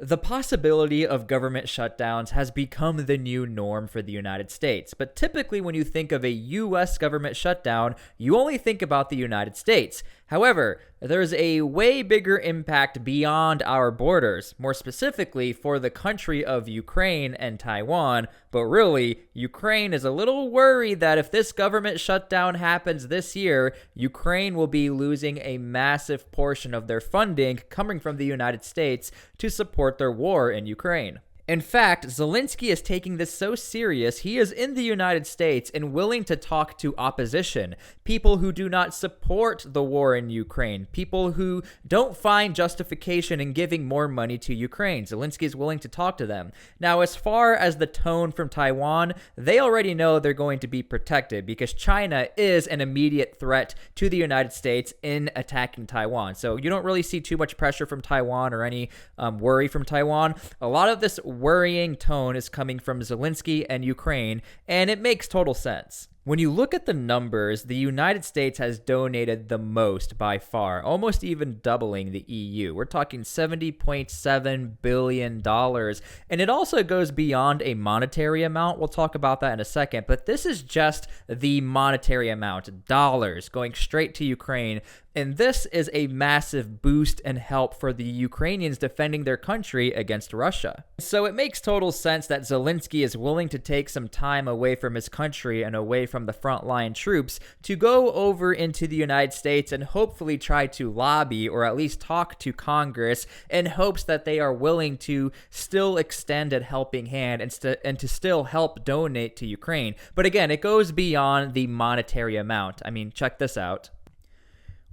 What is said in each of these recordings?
The possibility of government shutdowns has become the new norm for the United States, but typically when you think of a US government shutdown, you only think about the United States. However, there's a way bigger impact beyond our borders, more specifically for the country of Ukraine and Taiwan, but really, Ukraine is a little worried that if this government shutdown happens this year, Ukraine will be losing a massive portion of their funding coming from the United States to support their war in Ukraine. In fact, Zelensky is taking this so serious, he is in the United States and willing to talk to opposition, people who do not support the war in Ukraine, people who don't find justification in giving more money to Ukraine. Zelensky is willing to talk to them. Now, as far as the tone from Taiwan, they already know they're going to be protected because China is an immediate threat to the United States in attacking Taiwan. So you don't really see too much pressure from Taiwan or any worry from Taiwan. A lot of this worrying tone is coming from Zelensky and Ukraine, and it makes total sense. When you look at the numbers, the United States has donated the most by far, almost even doubling the EU. We're talking $70.7 billion. And it also goes beyond a monetary amount. We'll talk about that in a second. But this is just the monetary amount, dollars, going straight to Ukraine. And this is a massive boost and help for the Ukrainians defending their country against Russia. So it makes total sense that Zelensky is willing to take some time away from his country and away from the frontline troops to go over into the United States and hopefully try to lobby or at least talk to Congress in hopes that they are willing to still extend a helping hand and to still help donate to Ukraine. But again, it goes beyond the monetary amount. I mean, check this out.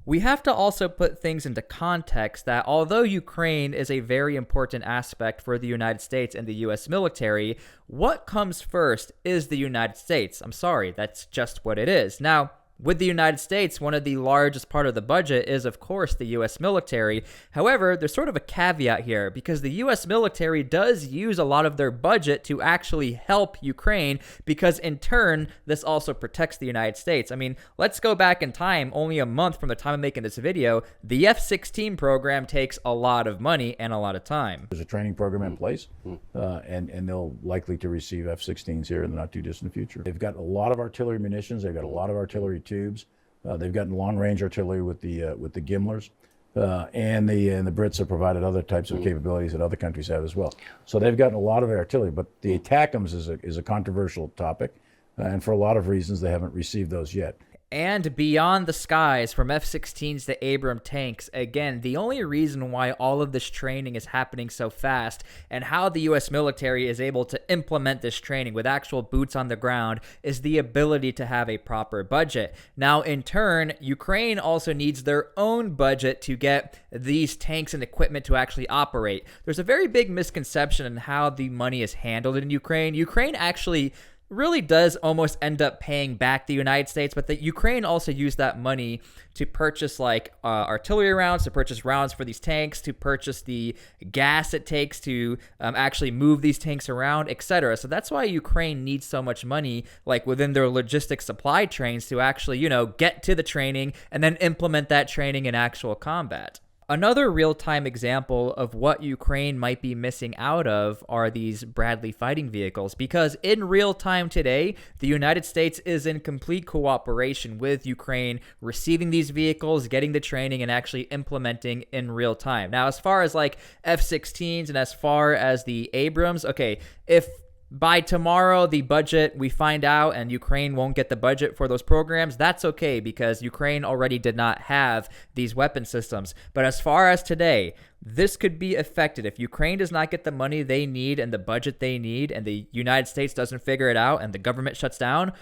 We have to also put things into context that although Ukraine is a very important aspect for the United States and the US military, what comes first is the United States. I'm sorry, that's just what it is. Now, with the United States, one of the largest part of the budget is, of course, the U.S. military. However, there's sort of a caveat here because the U.S. military does use a lot of their budget to actually help Ukraine because, in turn, this also protects the United States. I mean, let's go back in time, only a month from the time of making this video. The F-16 program takes a lot of money and a lot of time. There's a training program in place, and they'll likely to receive F-16s here in the not-too-distant future. They've got a lot of artillery munitions. They've got a lot of artillery tubes. They've gotten long-range artillery with the Gimlers, and the Brits have provided other types of capabilities that other countries have as well. So they've gotten a lot of artillery, but the ATACMS is a controversial topic, and for a lot of reasons they haven't received those yet. And beyond the skies, from F-16s to Abrams tanks, again, the only reason why all of this training is happening so fast and how the U.S. military is able to implement this training with actual boots on the ground is the ability to have a proper budget. Now, in turn, Ukraine also needs their own budget to get these tanks and equipment to actually operate. There's a very big misconception in how the money is handled in Ukraine. Ukraine actually really does almost end up paying back the United States, but the Ukraine also used that money to purchase artillery rounds, to purchase rounds for these tanks, to purchase the gas it takes to actually move these tanks around, etc. So that's why Ukraine needs so much money, like within their logistics supply chains, to actually, get to the training and then implement that training in actual combat. Another real-time example of what Ukraine might be missing out of are these Bradley fighting vehicles, because in real time today, the United States is in complete cooperation with Ukraine, receiving these vehicles, getting the training, and actually implementing in real time. Now, as far as F-16s and as far as the Abrams, okay, if by tomorrow, the budget, we find out, and Ukraine won't get the budget for those programs, that's okay because Ukraine already did not have these weapon systems. But as far as today, this could be affected. If Ukraine does not get the money they need and the budget they need, and the United States doesn't figure it out and the government shuts down,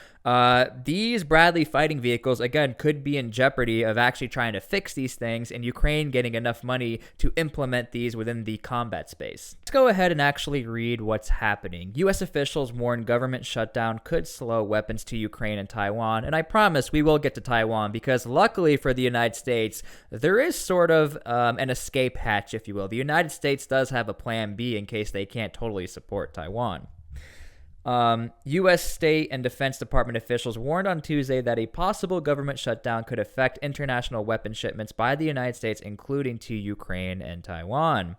these Bradley fighting vehicles, again, could be in jeopardy of actually trying to fix these things and Ukraine getting enough money to implement these within the combat space. Let's go ahead and actually read what's happening. U.S. officials warn government shutdown could slow weapons to Ukraine and Taiwan, and I promise we will get to Taiwan because luckily for the United States, there is sort of an escape hatch, if you will. The United States does have a plan B in case they can't totally support Taiwan. U.S. State and Defense Department officials warned on Tuesday that a possible government shutdown could affect international weapon shipments by the United States, including to Ukraine and Taiwan.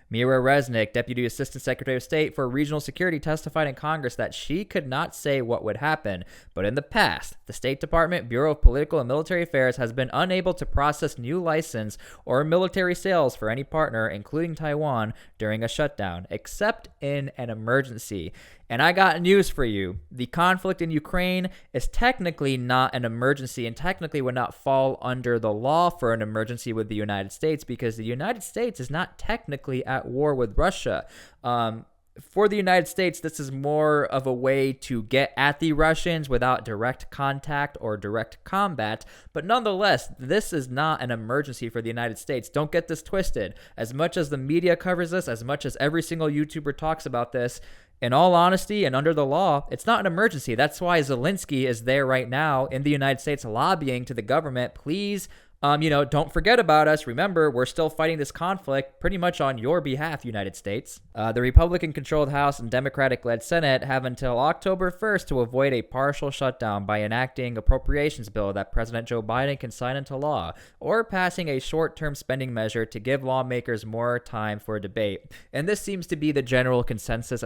Mira Resnick, Deputy Assistant Secretary of State for Regional Security, testified in Congress that she could not say what would happen, but in the past, the State Department Bureau of Political and Military Affairs has been unable to process new license or military sales for any partner, including Taiwan, during a shutdown, except in an emergency. And I got news for you. The conflict in Ukraine is technically not an emergency and technically would not fall under the law for an emergency with the United States because the United States is not technically at war with Russia. For the United States, this is more of a way to get at the Russians without direct contact or direct combat. But nonetheless, this is not an emergency for the United States. Don't get this twisted. As much as the media covers this, as much as every single YouTuber talks about this, in all honesty and under the law, it's not an emergency. That's why Zelensky is there right now in the United States lobbying to the government, please, don't forget about us. Remember, we're still fighting this conflict pretty much on your behalf, United States. The Republican-controlled House and Democratic-led Senate have until October 1st to avoid a partial shutdown by enacting appropriations bill that President Joe Biden can sign into law, or passing a short-term spending measure to give lawmakers more time for debate. And this seems to be the general consensus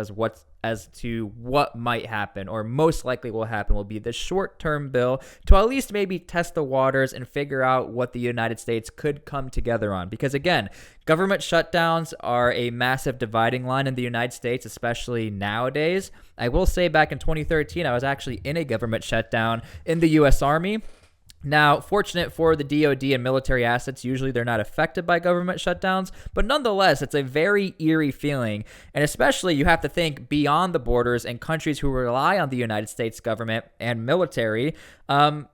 as to what might happen, or most likely will happen, will be the short-term bill to at least maybe test the waters and figure out what the United States could come together on. Because again, government shutdowns are a massive dividing line in the United States, especially nowadays. I will say back in 2013, I was actually in a government shutdown in the U.S. Army. Now, fortunate for the DoD and military assets, usually they're not affected by government shutdowns, but nonetheless, it's a very eerie feeling, and especially you have to think beyond the borders and countries who rely on the United States government and military.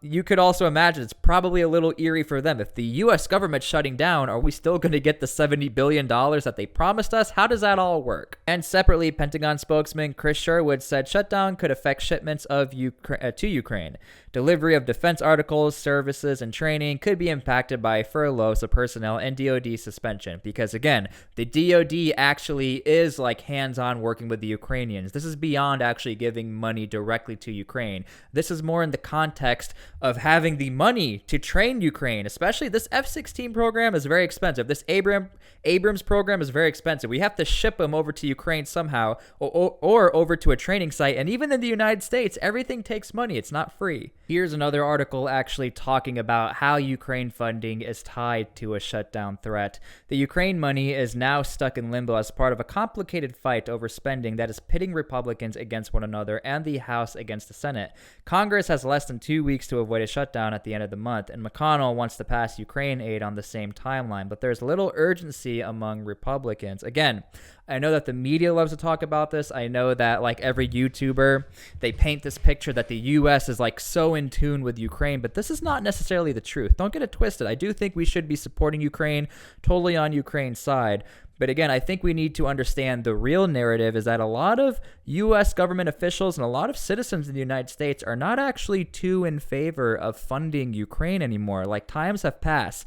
You could also imagine it's probably a little eerie for them. If the U.S. government's shutting down, are we still going to get the $70 billion that they promised us? How does that all work? And separately, Pentagon spokesman Chris Sherwood said shutdown could affect shipments to Ukraine. Delivery of defense articles, services, and training could be impacted by furloughs of personnel and DoD suspension. Because again, the DoD actually is like hands-on working with the Ukrainians. This is beyond actually giving money directly to Ukraine. This is more in the context of having the money to train Ukraine, especially this F-16 program is very expensive. This Abrams program is very expensive. We have to ship them over to Ukraine somehow or over to a training site. And even in the United States, everything takes money. It's not free. Here's another article actually talking about how Ukraine funding is tied to a shutdown threat. The Ukraine money is now stuck in limbo as part of a complicated fight over spending that is pitting Republicans against one another and the House against the Senate. Congress has less than 2 weeks to avoid a shutdown at the end of the month, and McConnell wants to pass Ukraine aid on the same timeline, but there's little urgency among Republicans. Again, I know that the media loves to talk about this. I know that like every YouTuber, they paint this picture that the U.S. is like so in tune with Ukraine, but this is not necessarily the truth. Don't get it twisted. I do think we should be supporting Ukraine, totally on Ukraine's side. But again, I think we need to understand the real narrative is that a lot of U.S. government officials and a lot of citizens in the United States are not actually too in favor of funding Ukraine anymore. Like times have passed.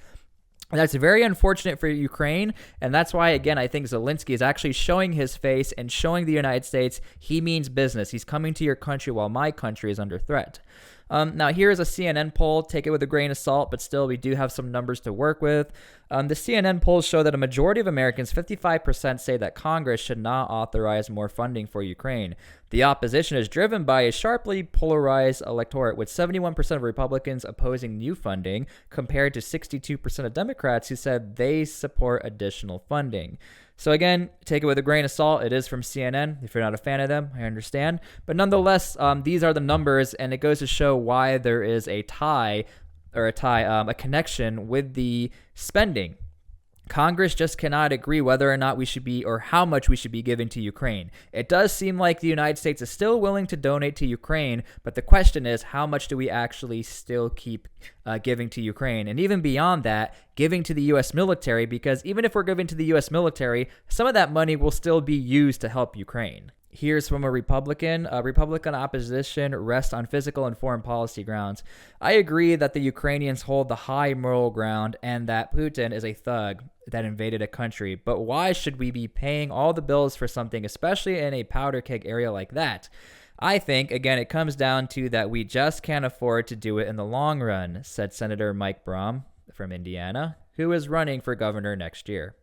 And that's very unfortunate for Ukraine, and that's why, again, I think Zelensky is actually showing his face and showing the United States he means business. He's coming to your country while my country is under threat. Now, here is a CNN poll. Take it with a grain of salt, but still, we do have some numbers to work with. The CNN polls show that a majority of Americans, 55%, say that Congress should not authorize more funding for Ukraine. The opposition is driven by a sharply polarized electorate, with 71% of Republicans opposing new funding, compared to 62% of Democrats who said they support additional funding. So again, take it with a grain of salt. It is from CNN. If you're not a fan of them, I understand. But nonetheless, these are the numbers, and it goes to show why there is a connection with the spending. Congress just cannot agree whether or not we should be or how much we should be giving to Ukraine. It does seem like the United States is still willing to donate to Ukraine, but the question is, how much do we actually still keep giving to Ukraine? And even beyond that, giving to the U.S. military, because even if we're giving to the U.S. military, some of that money will still be used to help Ukraine. Here's from a Republican. Republican opposition rests on physical and foreign policy grounds. I agree that the Ukrainians hold the high moral ground and that Putin is a thug that invaded a country. But why should we be paying all the bills for something, especially in a powder keg area like that? I think, again, it comes down to that we just can't afford to do it in the long run, said Senator Mike Braun from Indiana, who is running for governor next year.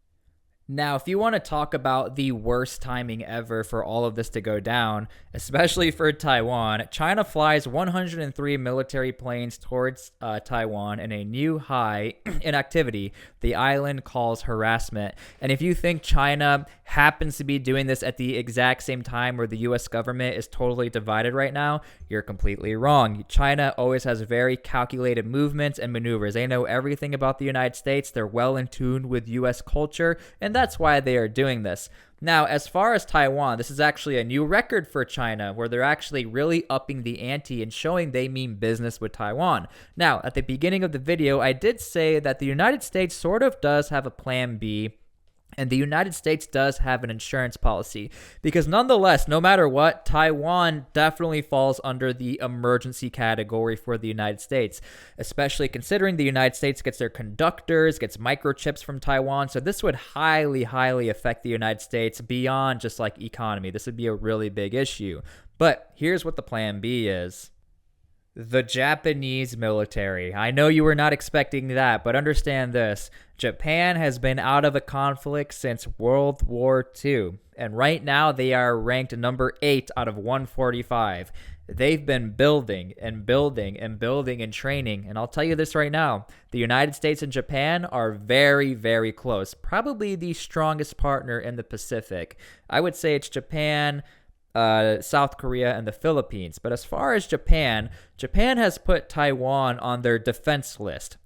Now, if you want to talk about the worst timing ever for all of this to go down, especially for Taiwan, China flies 103 military planes towards Taiwan in a new high in activity the island calls harassment. And if you think China happens to be doing this at the exact same time where the US government is totally divided right now, you're completely wrong. China always has very calculated movements and maneuvers. They know everything about the United States. They're well in tune with US culture, and that's why they are doing this. Now, as far as Taiwan, this is actually a new record for China where they're actually really upping the ante and showing they mean business with Taiwan. Now, at the beginning of the video, I did say that the United States sort of does have a plan B. And the United States does have an insurance policy because nonetheless, no matter what, Taiwan definitely falls under the emergency category for the United States, especially considering the United States gets their conductors, gets microchips from Taiwan. So this would highly, highly affect the United States beyond just like economy. This would be a really big issue. But here's what the plan B is. The Japanese military. I know you were not expecting that, but understand this. Japan has been out of a conflict since World War II, and right now they are ranked number 8 out of 145. They've been building and building and building and training, and I'll tell you this right now. The United States and Japan are very, very close. Probably the strongest partner in the Pacific. I would say it's Japan, South Korea, and the Philippines. But as far as Japan has put Taiwan on their defense list.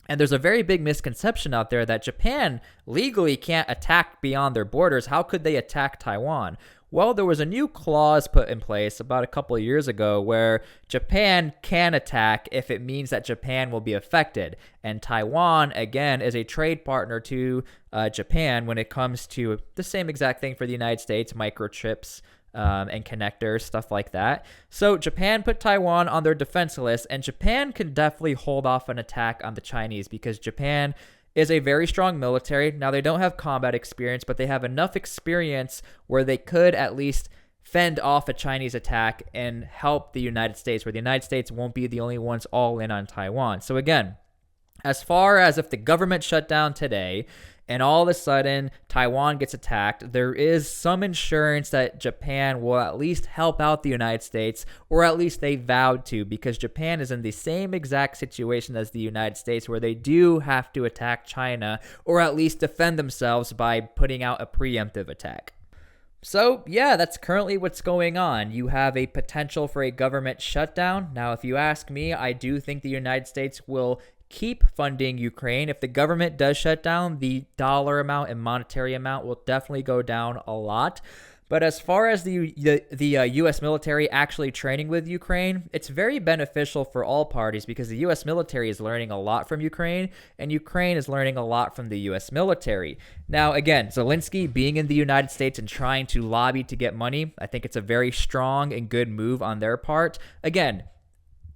And there's a very big misconception out there that Japan legally can't attack beyond their borders. How could they attack Taiwan? Well, there was a new clause put in place about a couple of years ago where Japan can attack if it means that Japan will be affected. And Taiwan, again, is a trade partner to Japan when it comes to the same exact thing for the United States, microchips, and connectors, stuff like that. So Japan put Taiwan on their defense list, and Japan can definitely hold off an attack on the Chinese because Japan is a very strong military. Now, they don't have combat experience, but they have enough experience where they could at least fend off a Chinese attack and help the United States, where the United States won't be the only ones all in on Taiwan. So again, as far as if the government shut down today and all of a sudden Taiwan gets attacked, there is some insurance that Japan will at least help out the United States, or at least they vowed to, because Japan is in the same exact situation as the United States where they do have to attack China, or at least defend themselves by putting out a preemptive attack. So, yeah, that's currently what's going on. You have a potential for a government shutdown. Now, if you ask me, I do think the United States will keep funding Ukraine. If the government does shut down, the dollar amount and monetary amount will definitely go down a lot. But as far as the U.S. military actually training with Ukraine, it's very beneficial for all parties because the U.S. military is learning a lot from Ukraine, and Ukraine is learning a lot from the U.S. military. Now, again, Zelensky being in the United States and trying to lobby to get money, I think it's a very strong and good move on their part. Again,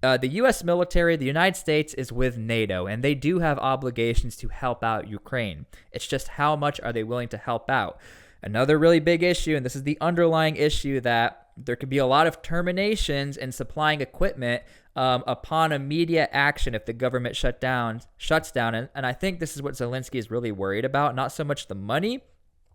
the U.S. military, the United States, is with NATO, and they do have obligations to help out Ukraine. It's just how much are they willing to help out? Another really big issue, and this is the underlying issue, that there could be a lot of terminations in supplying equipment upon immediate action if the government shuts down. And I think this is what Zelensky is really worried about, not so much the money,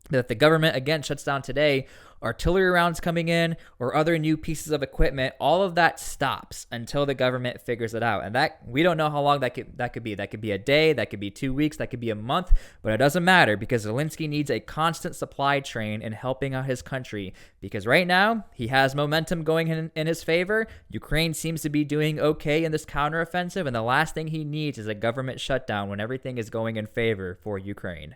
but if the government, again, shuts down today, artillery rounds coming in or other new pieces of equipment, all of that stops until the government figures it out. And that, we don't know how long that could be. That could be a day, that could be 2 weeks, that could be a month, but it doesn't matter because Zelensky needs a constant supply chain in helping out his country, because right now he has momentum going in his favor. Ukraine seems to be doing okay in this counteroffensive, and the last thing he needs is a government shutdown when everything is going in favor for Ukraine.